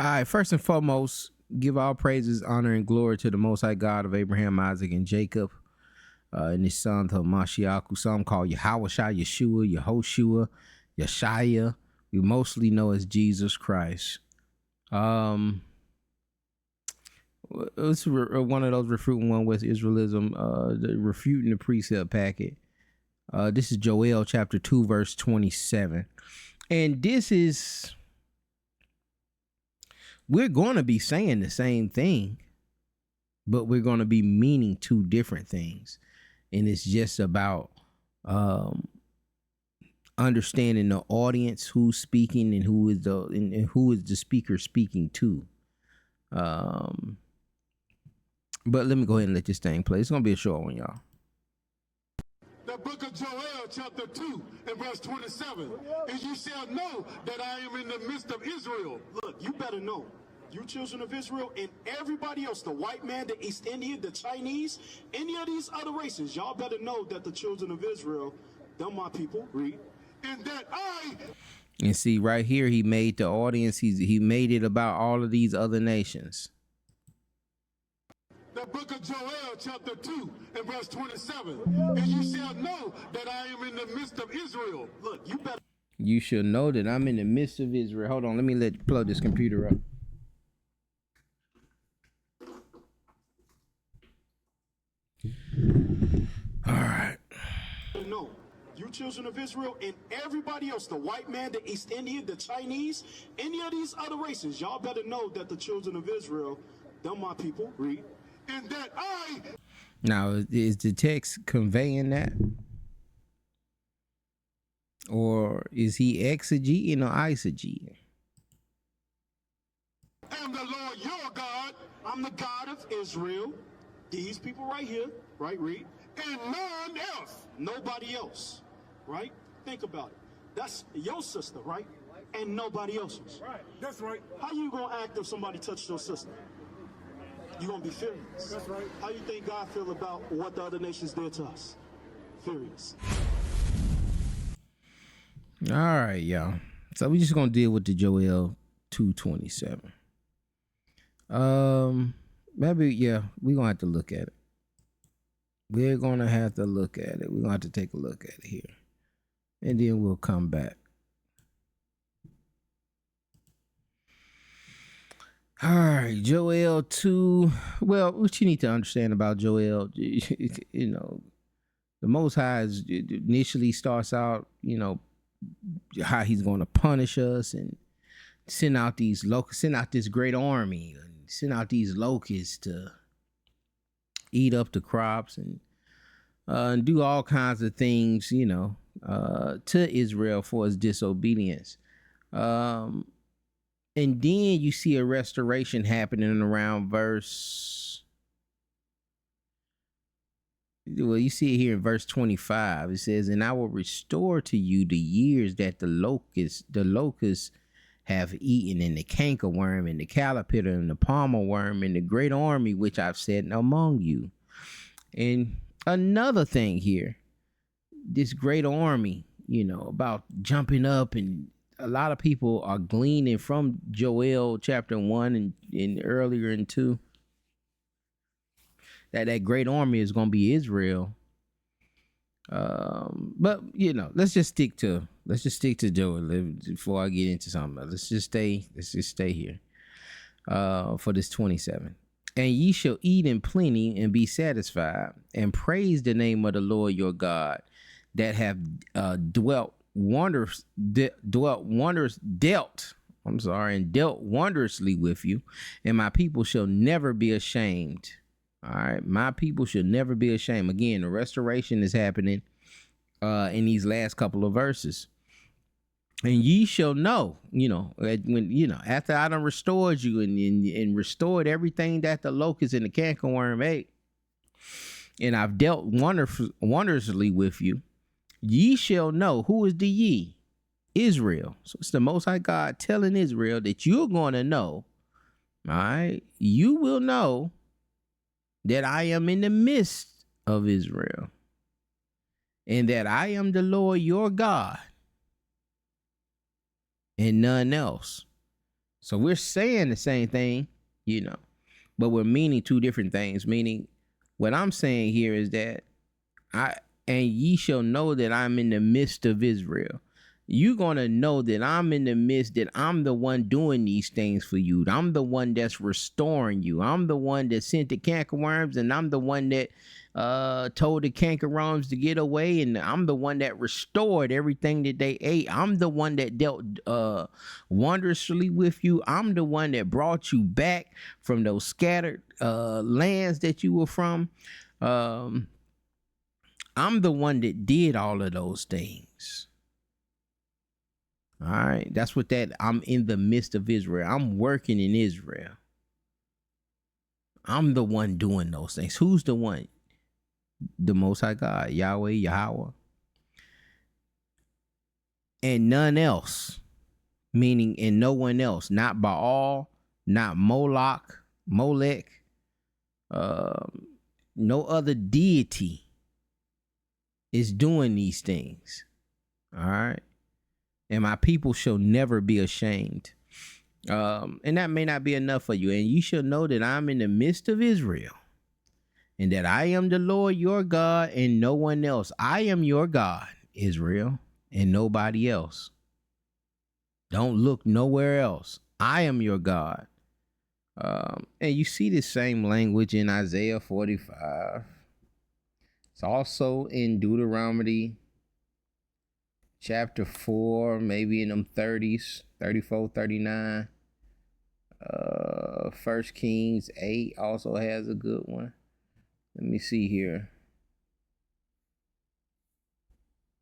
All right, first and foremost, give all praises, honor, and glory to the Most High God of Abraham, Isaac, and Jacob, and his son, the Mashiach, who some call Yahawashai, Yeshua, Yehoshua, Yeshaya. We mostly know as Jesus Christ. It's one of those refuting one with Israelism, refuting the precept packet. This is Joel chapter 2, verse 27. And this is, we're going to be saying the same thing, but we're going to be meaning two different things. And it's just about understanding the audience, who's speaking, and who is the speaker speaking to. But let me go ahead and let this thing play. It's going to be a short one, y'all. The book of Joel, chapter 2, and verse 27. And you shall know that I am in the midst of Israel. Look, you better know. You children of Israel and everybody else, the white man, the East Indian, the Chinese, any of these other races, y'all better know that the children of Israel, them my people, read. And that And see, right here, he made the audience, he made it about all of these other nations. The book of Joel, chapter 2, and verse 27. And you shall know that I am in the midst of Israel. Look, you better. You shall know that I'm in the midst of Israel. Hold on, let me plug this computer up. All right. No, you children of Israel and everybody else, the white man, the East Indian, the Chinese, any of these other races, y'all better know that the children of Israel, them my people, read. And that Now, is the text conveying that? Or is he exegeting or eisegeting? am the Lord your God, I'm the God of Israel. These people right here, right, read. and none else. Nobody else, right? Think about it. That's your sister, right? And nobody else's. Right, that's right. How you gonna act if somebody touched your sister? You gonna be furious. That's right. How you think God feel about what the other nations did to us? Furious. All right, y'all. So we're just gonna deal with the Joel 2:27. Maybe we're gonna have to look at it. We're gonna have to look at it. We're gonna have to take a look at it here, and then we'll come back. All right, Joel 2. Well, what you need to understand about Joel, you know, the Most High initially starts out, you know, how he's going to punish us and send out this great army, and send out these locusts to eat up the crops and do all kinds of things, you know, to Israel for his disobedience. And then you see a restoration happening around you see it here in verse 25. It says, and I will restore to you the years that the locusts have eaten, and the cankerworm, and the caterpillar, and the palmer worm, and the great army which I've set among you. And another thing here, this great army, you know, about jumping up, and a lot of people are gleaning from Joel chapter 1 and earlier in 2 that great army is going to be Israel. But you know, let's just stick to Joel before I get into something else. Let's just stay here for this 27. And ye shall eat in plenty and be satisfied, and praise the name of the Lord your God, that have dealt wondrously with you, and my people shall never be ashamed. All right, my people should never be ashamed. Again, the restoration is happening in these last couple of verses. And ye shall know, you know, when, you know, after I done restored you and restored everything that the locust and the cankerworm ate, and I've dealt wondrously with you, ye shall know. Who is the ye? Israel. So it's the Most High God telling Israel that you're going to know, all right, you will know that I am in the midst of Israel, and that I am the Lord your God, and none else. So we're saying the same thing, but we're meaning two different things. Meaning, what I'm saying here is that ye shall know that I'm in the midst of Israel. You're going to know that I'm in the midst, that I'm the one doing these things for you. I'm the one that's restoring you. I'm the one that sent the cankerworms, and I'm the one that told the cankerworms to get away, and I'm the one that restored everything that they ate. I'm the one that dealt wondrously with you. I'm the one that brought you back from those scattered lands that you were from. I'm the one that did all of those things. All right, that's what I'm in the midst of Israel. I'm working in Israel. I'm the one doing those things. Who's the one? The Most High God, Yahweh, Yahweh. And none else, meaning and no one else, not Baal, not Moloch, Molech, no other deity is doing these things. All right. And my people shall never be ashamed. And that may not be enough for you. And you shall know that I'm in the midst of Israel, and that I am the Lord your God and no one else. I am your God, Israel, and nobody else. Don't look nowhere else. I am your God. And you see the same language in Isaiah 45. It's also in Deuteronomy chapter 4, maybe in them 30s, 34, 39. 1 Kings 8 also has a good one. Let me see here.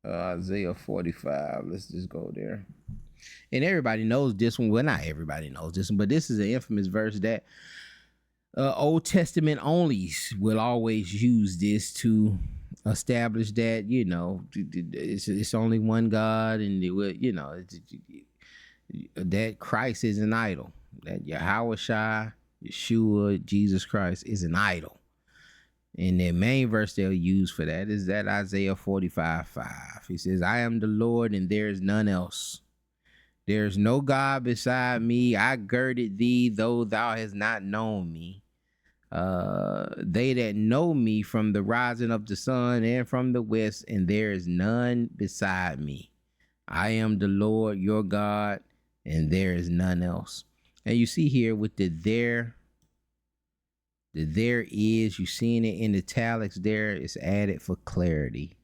Isaiah 45. Let's just go there. And everybody knows this one. Well, not everybody knows this one, but this is an infamous verse that Old Testament onlys will always use this to establish that, it's only one God, and that Christ is an idol. That Yahweh Shai, Yeshua, Jesus Christ is an idol. And the main verse they'll use for that is that Isaiah 45:5. He says, I am the Lord and there is none else. There is no God beside me. I girded thee, though thou hast not known me. They that know me from the rising of the sun and from the west, and there is none beside me. I am the Lord your God, and there is none else. And you see here with the there is, you seeing it in italics there, it's added for clarity.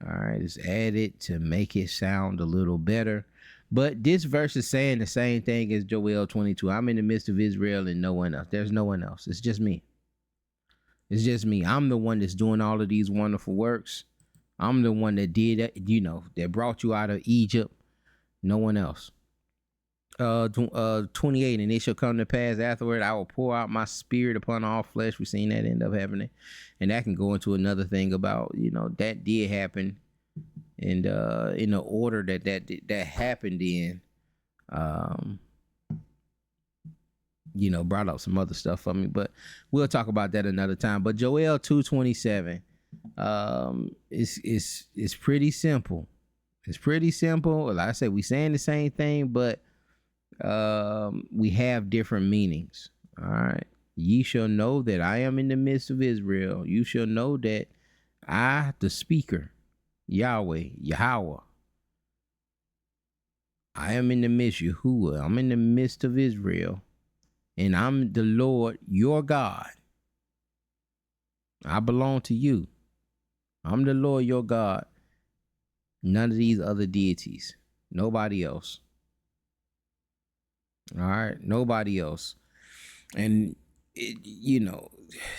All right, it's added to make it sound a little better. But this verse is saying the same thing as Joel 22. I'm in the midst of Israel and no one else. There's no one else. It's just me. It's just me. I'm the one that's doing all of these wonderful works. I'm the one that did it, that brought you out of Egypt. No one else. 28, and it shall come to pass afterward, I will pour out my spirit upon all flesh. We've seen that end up happening. And that can go into another thing about, that did happen. And in the order that happened in, brought up some other stuff for me, but we'll talk about that another time. But Joel 2:27, it's pretty simple. It's pretty simple. Like I said, we saying the same thing, but we have different meanings. All right. Ye shall know that I am in the midst of Israel. You shall know that I, the speaker, Yahweh, Yahweh, I am in the midst, Yahuwah. I'm in the midst of Israel, and I'm the Lord your God. I belong to you. I'm the Lord your God. None of these other deities. Nobody else. All right, nobody else. And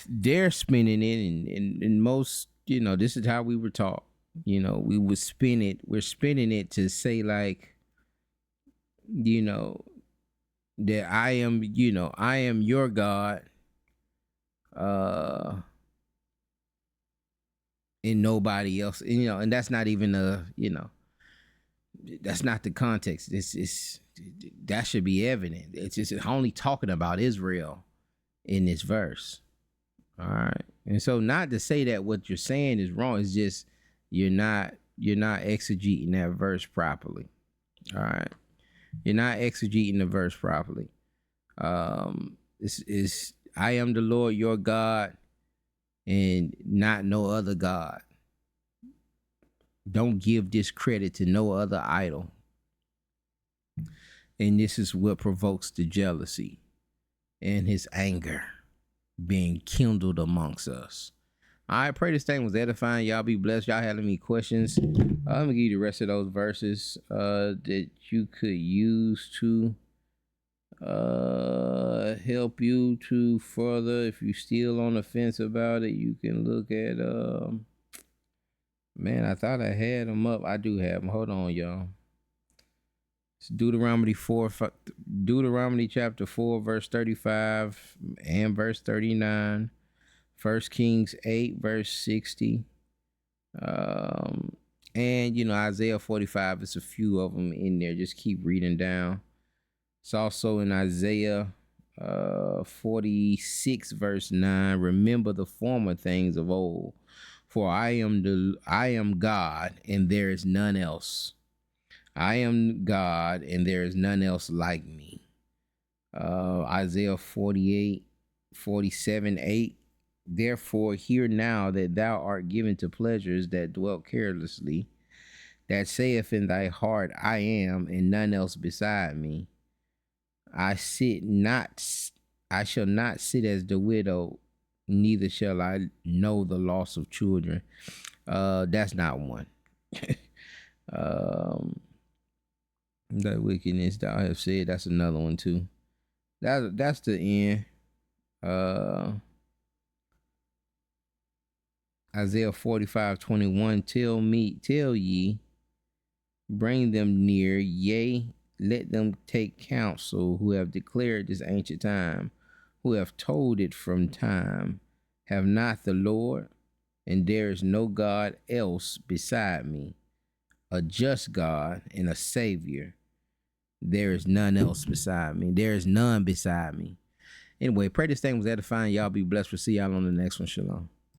they're spinning it, and most, this is how we were taught. We would spin it. We're spinning it to say like, that I am your God, and nobody else. And that's not even that's not the context. That should be evident. It's just only talking about Israel in this verse. All right. And so not to say that what you're saying is wrong. It's just you're not exegeting that verse properly. All right. You're not exegeting the verse properly. This is, I am the Lord your God, and not no other God. Don't give this credit to no other idol. And this is what provokes the jealousy and his anger being kindled amongst us. I pray this thing was edifying. Y'all be blessed. Y'all have any questions? I'm gonna give you the rest of those verses that you could use to help you to further. If you still on the fence about it, you can look at man, I thought I had them up. I do have them. Hold on, y'all. It's Deuteronomy chapter 4, verse 35 and verse 39. 1 Kings 8, verse 60. And Isaiah 45, it's a few of them in there. Just keep reading down. It's also in Isaiah 46, verse 9. Remember the former things of old, for I am God, and there is none else. I am God, and there is none else like me. Isaiah 47, 8. Therefore, hear now that thou art given to pleasures that dwell carelessly, that saith in thy heart, I am, and none else beside me. I shall not sit as the widow, neither shall I know the loss of children. That's not one. That wickedness thou have said, that's another one too. That's the end. Isaiah 45:21. Tell ye, bring them near, yea, let them take counsel, who have declared this ancient time, who have told it from time. Have not the Lord, and there is no God else beside me, a just God and a Savior. There is none else beside me. There is none beside me. Anyway, pray this thing was edifying. Y'all be blessed. We'll see y'all on the next one. Shalom.